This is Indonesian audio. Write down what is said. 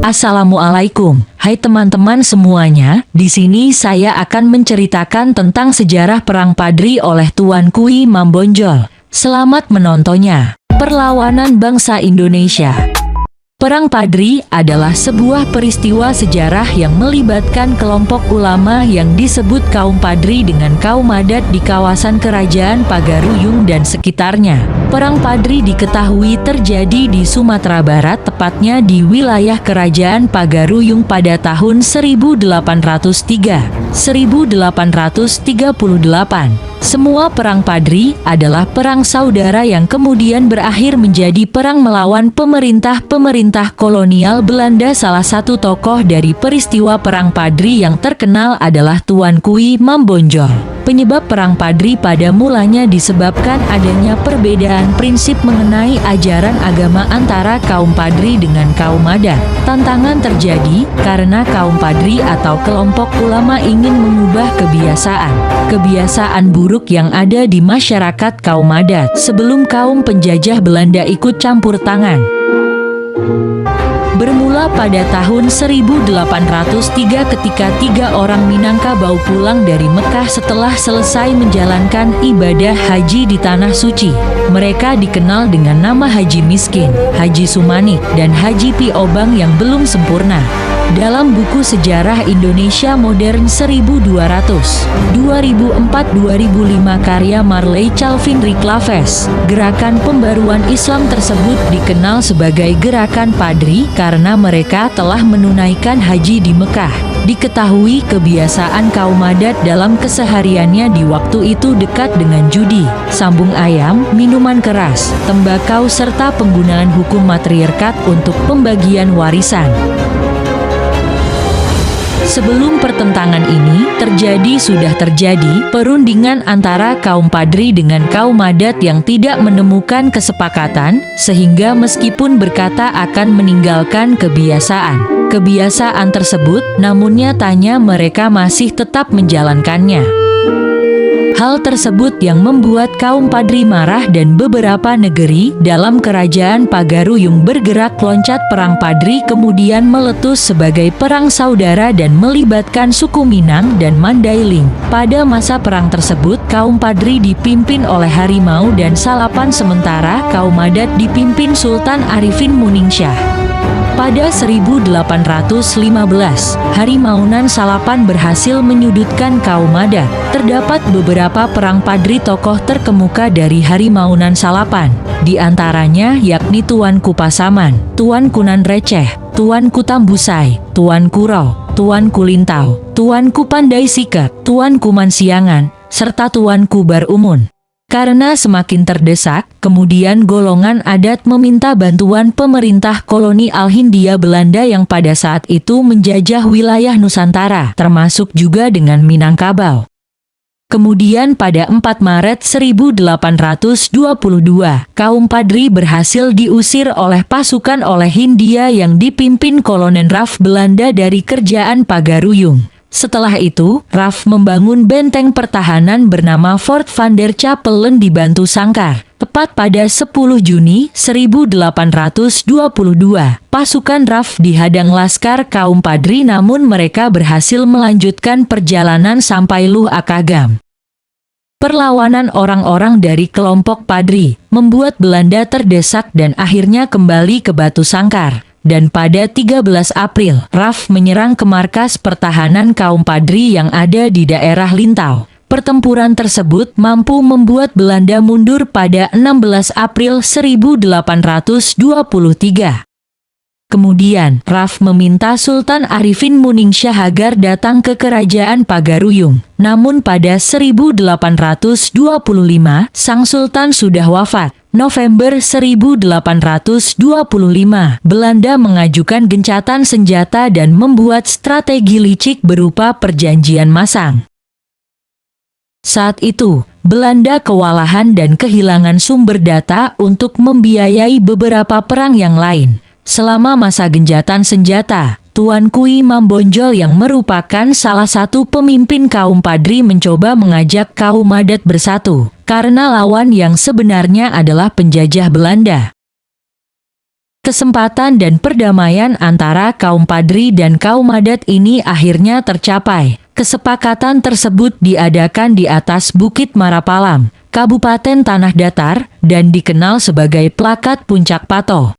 Assalamualaikum, hai teman-teman semuanya. Di sini saya akan menceritakan tentang sejarah Perang Padri oleh Tuanku Imam Bonjol. Selamat menontonnya. Perlawanan bangsa Indonesia. Perang Padri adalah sebuah peristiwa sejarah yang melibatkan kelompok ulama yang disebut kaum Padri dengan kaum adat di kawasan Kerajaan Pagaruyung dan sekitarnya. Perang Padri diketahui terjadi di Sumatera Barat, tepatnya di wilayah Kerajaan Pagaruyung pada tahun 1838. Semua perang Padri adalah perang saudara yang kemudian berakhir menjadi perang melawan pemerintah kolonial Belanda. Salah satu tokoh dari peristiwa perang Padri yang terkenal adalah Tuanku Imam Bonjol. Penyebab perang Padri pada mulanya disebabkan adanya perbedaan prinsip mengenai ajaran agama antara kaum Padri dengan kaum adat. Tantangan terjadi karena kaum Padri atau kelompok ulama ingin mengubah kebiasaan buruk yang ada di masyarakat kaum adat sebelum kaum penjajah Belanda ikut campur tangan. Bermula pada tahun 1803 ketika 3 orang Minangkabau pulang dari Mekah setelah selesai menjalankan ibadah haji di Tanah Suci. Mereka dikenal dengan nama Haji Miskin, Haji Sumanik, dan Haji Piobang yang belum sempurna. Dalam buku Sejarah Indonesia Modern 1200, 2004-2005 karya Marley Calvin Reclaves, gerakan pembaruan Islam tersebut dikenal sebagai Gerakan Padri karena mereka telah menunaikan haji di Mekah. Diketahui kebiasaan kaum adat dalam kesehariannya di waktu itu dekat dengan judi, sambung ayam, minuman keras, tembakau serta penggunaan hukum matriarkat untuk pembagian warisan. Sebelum pertentangan ini sudah terjadi perundingan antara kaum Padri dengan kaum adat yang tidak menemukan kesepakatan, sehingga meskipun berkata akan meninggalkan kebiasaan tersebut, namun nyatanya mereka masih tetap menjalankannya. Hal tersebut yang membuat kaum Padri marah dan beberapa negeri dalam Kerajaan Pagaruyung bergerak loncat. Perang Padri kemudian meletus sebagai perang saudara dan melibatkan suku Minang dan Mandailing. Pada masa perang tersebut, kaum Padri dipimpin oleh Harimau dan Salapan sementara kaum adat dipimpin Sultan Arifin Muningsyah. Pada 1815, Harimaunan Salapan berhasil menyudutkan kaum adat. Terdapat beberapa perang Padri tokoh terkemuka dari Harimaunan Salapan, di antaranya yakni Tuanku Pasaman, Tuanku Nanreceh, Tuanku Tambusai, Tuanku Roh, Tuanku Lintau, Tuanku Pandai Sikap, Tuanku Mansiangan, serta Tuanku Barumun. Karena semakin terdesak, kemudian golongan adat meminta bantuan pemerintah kolonial Hindia Belanda yang pada saat itu menjajah wilayah Nusantara, termasuk juga dengan Minangkabau. Kemudian pada 4 Maret 1822, kaum Padri berhasil diusir oleh pasukan Hindia yang dipimpin Kolonel Raff Belanda dari Kerajaan Pagaruyung. Setelah itu, Raff membangun benteng pertahanan bernama Fort Van der Capellen dibantu Sangkar. Tepat pada 10 Juni 1822, pasukan Raff dihadang laskar kaum Padri namun mereka berhasil melanjutkan perjalanan sampai Luh Akagam. Perlawanan orang-orang dari kelompok Padri membuat Belanda terdesak dan akhirnya kembali ke Batu Sangkar. Dan pada 13 April, Raff menyerang ke markas pertahanan kaum Padri yang ada di daerah Lintau. Pertempuran tersebut mampu membuat Belanda mundur pada 16 April 1823. Kemudian, Raff meminta Sultan Arifin Muningsyah agar datang ke Kerajaan Pagaruyung. Namun pada 1825, Sang Sultan sudah wafat. November 1825, Belanda mengajukan gencatan senjata dan membuat strategi licik berupa perjanjian masang. Saat itu, Belanda kewalahan dan kehilangan sumber data untuk membiayai beberapa perang yang lain. Selama masa gencatan senjata, Tuanku Imam Bonjol yang merupakan salah satu pemimpin kaum Padri mencoba mengajak kaum adat bersatu, karena lawan yang sebenarnya adalah penjajah Belanda. Kesempatan dan perdamaian antara kaum Padri dan kaum adat ini akhirnya tercapai. Kesepakatan tersebut diadakan di atas Bukit Marapalam, Kabupaten Tanah Datar, dan dikenal sebagai Plakat Puncak Pato.